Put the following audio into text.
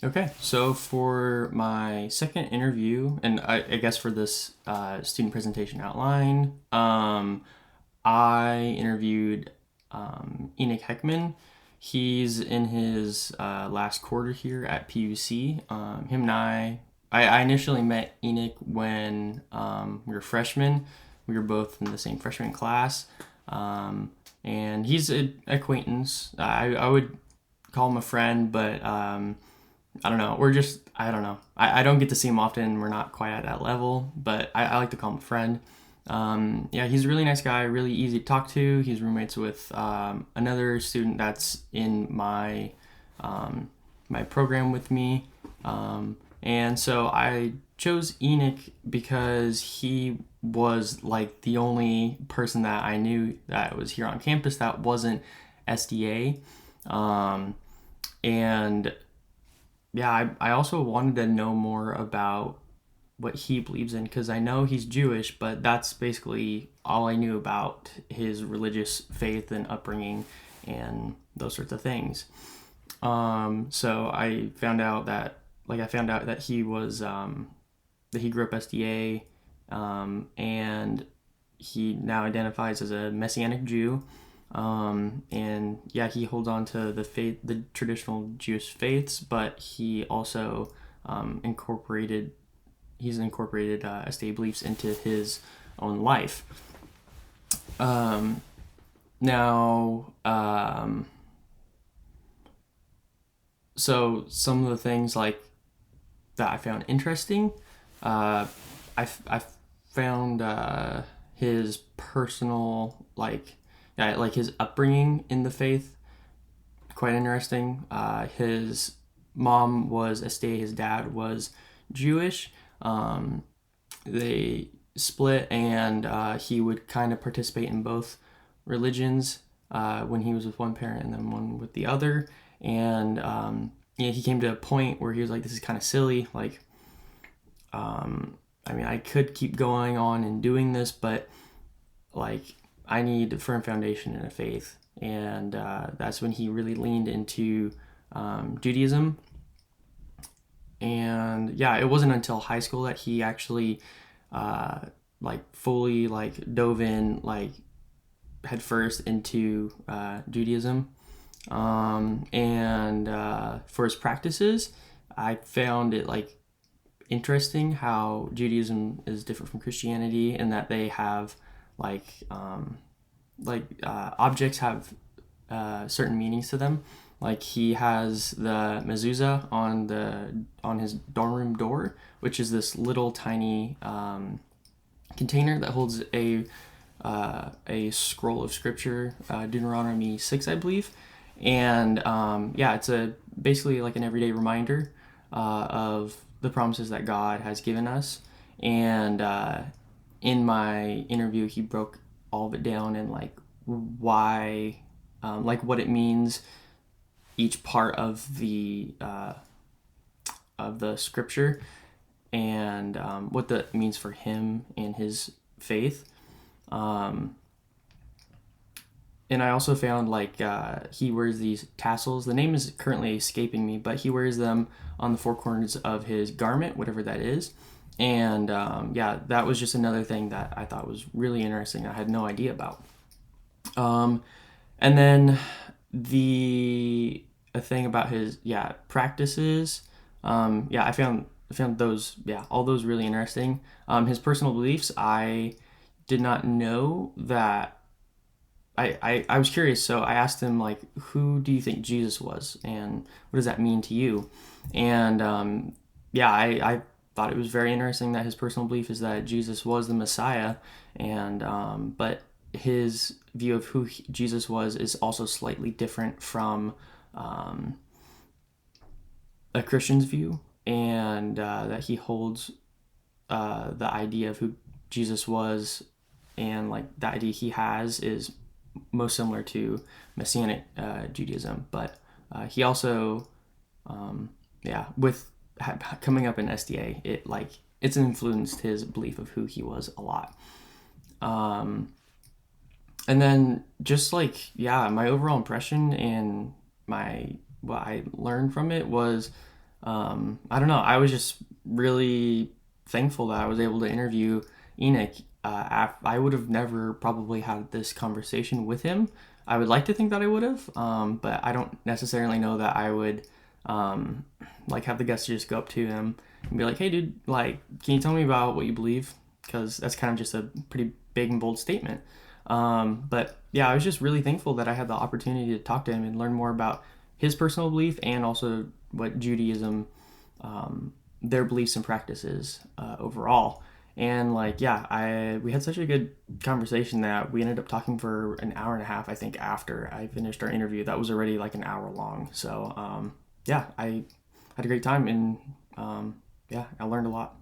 Okay, so for my second interview, and I guess for this student presentation outline, I interviewed Enoch Heckman. He's in his last quarter here at PUC. Him and I initially met Enoch when we were freshmen. We were both in the same freshman class. And he's an acquaintance. I would call him a friend, but I don't know. I don't know. I don't get to see him often. We're not quite at that level, but I like to call him a friend. Yeah, he's a really nice guy, really easy to talk to. He's roommates with another student that's in my program with me. And so I chose Enoch because he was like the only person that I knew that was here on campus that wasn't SDA. And yeah, I also wanted to know more about what he believes in because I know he's Jewish, but that's basically all I knew about his religious faith and upbringing and those sorts of things. So I found out that he was that he grew up SDA, and he now identifies as a Messianic Jew. And yeah, he holds on to the traditional Jewish faiths, but he also incorporated SDA beliefs into his own life. Now, so some of the things like that I found interesting, I found his personal like his upbringing in the faith quite interesting. His mom was SDA, his dad was Jewish. They split, and he would kind of participate in both religions when he was with one parent and then one with the other. And he came to a point where he was like, "This is kind of silly. Like, I mean, I could keep going on and doing this, but like, I need a firm foundation in a faith." And that's when he really leaned into Judaism. And yeah, it wasn't until high school that he actually fully dove in head first into Judaism. And for his practices, I found it interesting how Judaism is different from Christianity in that they have objects have certain meanings to them. Like he has the mezuzah on his dorm room door, which is this little tiny container that holds a scroll of scripture, Deuteronomy 6, I believe. And yeah, it's basically like an everyday reminder of the promises that God has given us. And in my interview, he broke all of it down and why, what it means, each part of the scripture, and what that means for him and his faith. And I also found he wears these tassels. The name is currently escaping me, but he wears them on the four corners of his garment, whatever that is. And yeah, that was just another thing that I thought was really interesting. I had no idea about. And then the a thing about his practices. I found those all those really interesting. His personal beliefs, I did not know that. I was curious, so I asked him who do you think Jesus was, and what does that mean to you? And I thought it was very interesting that his personal belief is that Jesus was the Messiah, and but his view of who Jesus was is also slightly different from a Christian's view, and that he holds the idea of who Jesus was, and the idea he has is most similar to Messianic Judaism. But he also, with coming up in SDA, it's influenced his belief of who he was a lot. And then just my overall impression and what I learned from it was I don't know. I was just really thankful that I was able to interview Enoch. I would have never probably had this conversation with him. I would like to think that I would have, but I don't necessarily know that I would like have the guests just go up to him and be like, "Hey, dude, like, can you tell me about what you believe?" Because that's kind of just a pretty big and bold statement. But yeah, I was just really thankful that I had the opportunity to talk to him and learn more about his personal belief and also what Judaism, their beliefs and practices overall. And like, yeah, I we had such a good conversation that we ended up talking for an hour and a half. I think after I finished our interview, that was already like an hour long. So yeah, I had a great time and yeah, I learned a lot.